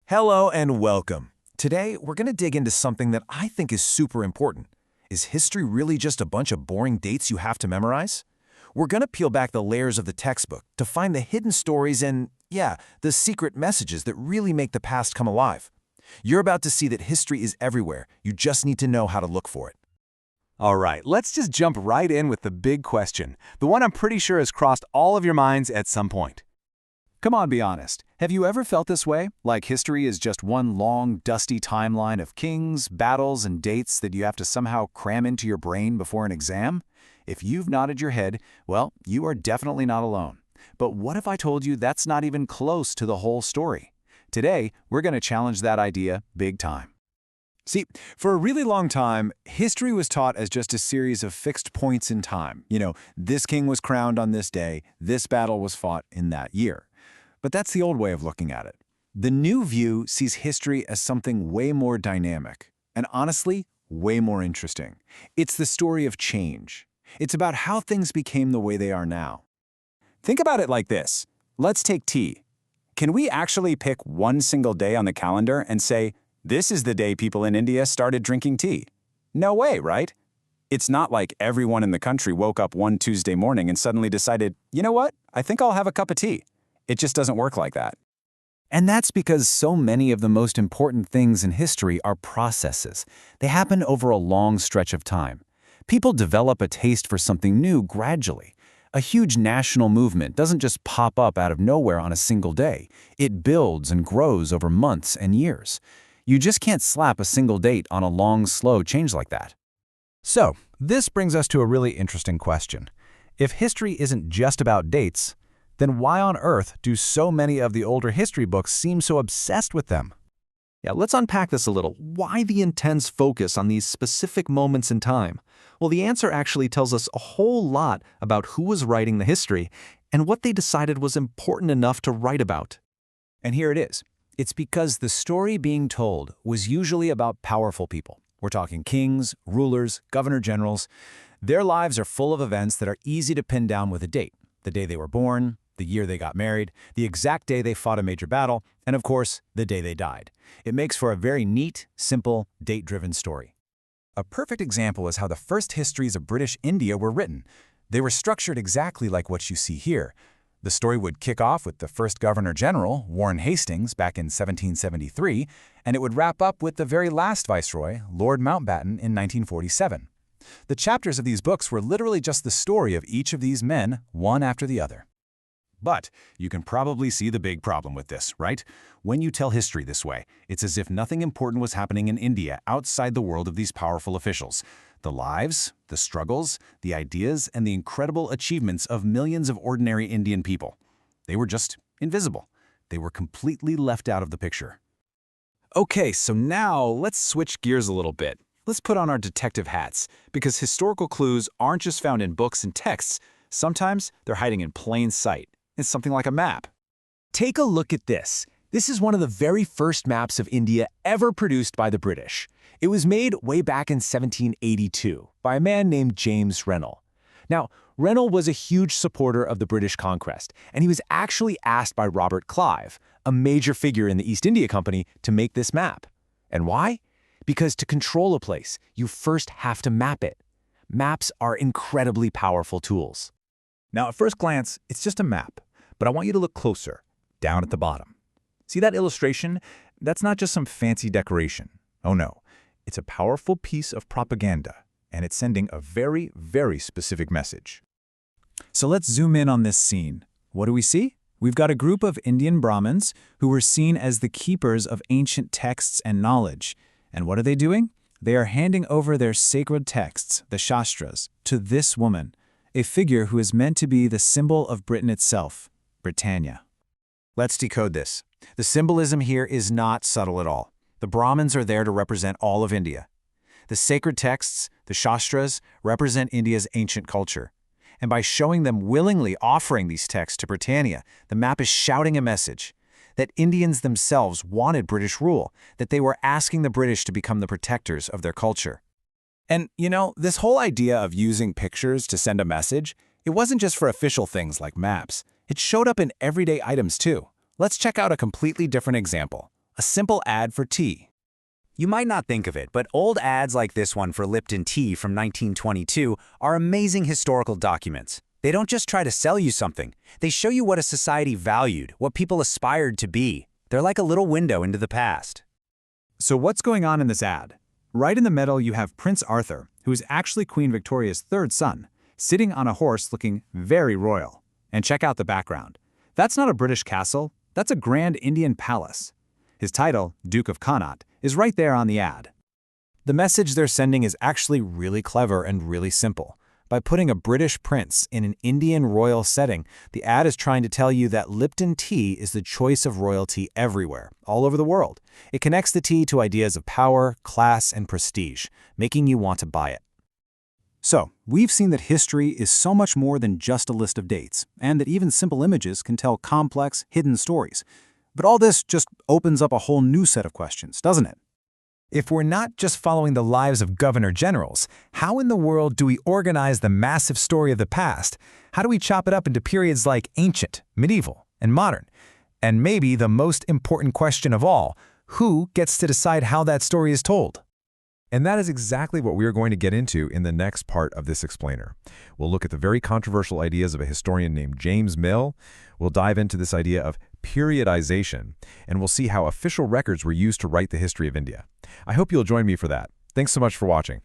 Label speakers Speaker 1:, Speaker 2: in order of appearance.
Speaker 1: Hello and welcome. Today, we're going to dig into something that I think is super important. Is history really just a bunch of boring dates you have to memorize? We're going to peel back the layers of the textbook to find the hidden stories and, the secret messages that really make the past come alive. You're about to see that history is everywhere. You just need to know how to look for it.
Speaker 2: All right, let's just jump right in with the big question, the one I'm pretty sure has crossed all of your minds at some point. Come on, be honest. Have you ever felt this way? Like history is just one long, dusty timeline of kings, battles, and dates that you have to somehow cram into your brain before an exam? If you've nodded your head, well, you are definitely not alone. But what if I told you that's not even close to the whole story? Today, we're going to challenge that idea big time. See, for a really long time, history was taught as just a series of fixed points in time. This king was crowned on this day, this battle was fought in that year. But that's the old way of looking at it. The new view sees history as something way more dynamic, and honestly, way more interesting. It's the story of change. It's about how things became the way they are now. Think about it like this. Let's take tea. Can we actually pick one single day on the calendar and say, this is the day people in India started drinking tea? No way, right? It's not like everyone in the country woke up one Tuesday morning and suddenly decided, you know what, I think I'll have a cup of tea. It just doesn't work like that. And that's because so many of the most important things in history are processes. They happen over a long stretch of time. People develop a taste for something new gradually. A huge national movement doesn't just pop up out of nowhere on a single day. It builds and grows over months and years. You just can't slap a single date on a long, slow change like that. So, this brings us to a really interesting question. If history isn't just about dates, then why on earth do so many of the older history books seem so obsessed with them?
Speaker 3: Yeah, let's unpack this a little. Why the intense focus on these specific moments in time? Well, the answer actually tells us a whole lot about who was writing the history and what they decided was important enough to write about.
Speaker 2: And here it is. It's because the story being told was usually about powerful people. We're talking kings, rulers, governor-generals. Their lives are full of events that are easy to pin down with a date. The day they were born, the year they got married, the exact day they fought a major battle, and of course, the day they died. It makes for a very neat, simple, date-driven story. A perfect example is how the first histories of British India were written. They were structured exactly like what you see here. The story would kick off with the first Governor-General, Warren Hastings, back in 1773, and it would wrap up with the very last Viceroy, Lord Mountbatten, in 1947. The chapters of these books were literally just the story of each of these men, one after the other. But you can probably see the big problem with this, right? When you tell history this way, it's as if nothing important was happening in India outside the world of these powerful officials. The lives, the struggles, the ideas, and the incredible achievements of millions of ordinary Indian people. They were just invisible. They were completely left out of the picture. Okay, so now let's switch gears a little bit. Let's put on our detective hats, because historical clues aren't just found in books and texts. Sometimes they're hiding in plain sight. It's something like a map.
Speaker 1: Take a look at this. This is one of the very first maps of India ever produced by the British. It was made way back in 1782 by a man named James Rennell. Now, Rennell was a huge supporter of the British conquest, and he was actually asked by Robert Clive, a major figure in the East India Company, to make this map. And why? Because to control a place, you first have to map it. Maps are incredibly powerful tools.
Speaker 2: Now, at first glance, it's just a map, but I want you to look closer, down at the bottom. See that illustration? That's not just some fancy decoration. Oh no, it's a powerful piece of propaganda, and it's sending a very, very specific message. So let's zoom in on this scene. What do we see? We've got a group of Indian Brahmins who were seen as the keepers of ancient texts and knowledge. And what are they doing? They are handing over their sacred texts, the Shastras, to this woman, a figure who is meant to be the symbol of Britain itself, Britannia.
Speaker 1: Let's decode this. The symbolism here is not subtle at all. The Brahmins are there to represent all of India. The sacred texts, the Shastras, represent India's ancient culture. And by showing them willingly offering these texts to Britannia, the map is shouting a message that Indians themselves wanted British rule, that they were asking the British to become the protectors of their culture.
Speaker 2: And, this whole idea of using pictures to send a message, it wasn't just for official things like maps. It showed up in everyday items too. Let's check out a completely different example.
Speaker 1: a simple ad for tea.
Speaker 2: You might not think of it, but old ads like this one for Lipton tea from 1922 are amazing historical documents. They don't just try to sell you something. They show you what a society valued, what people aspired to be. They're like a little window into the past.
Speaker 3: So what's going on in this ad? Right in the middle, you have Prince Arthur, who is actually Queen Victoria's third son, sitting on a horse looking very royal. And check out the background. That's not a British castle, that's a grand Indian palace. His title, Duke of Connaught, is right there on the ad.
Speaker 1: The message they're sending is actually really clever and really simple. By putting a British prince in an Indian royal setting, the ad is trying to tell you that Lipton tea is the choice of royalty everywhere, all over the world. It connects the tea to ideas of power, class, and prestige, making you want to buy it.
Speaker 4: So, we've seen that history is so much more than just a list of dates, and that even simple images can tell complex, hidden stories. But all this just opens up a whole new set of questions, doesn't it?
Speaker 1: If we're not just following the lives of governor generals, how in the world do we organize the massive story of the past? How do we chop it up into periods like ancient, medieval, and modern? And maybe the most important question of all, who gets to decide how that story is told?
Speaker 5: And that is exactly what we are going to get into in the next part of this explainer. We'll look at the very controversial ideas of a historian named James Mill. We'll dive into this idea of periodization, and we'll see how official records were used to write the history of India. I hope you'll join me for that. Thanks so much for watching.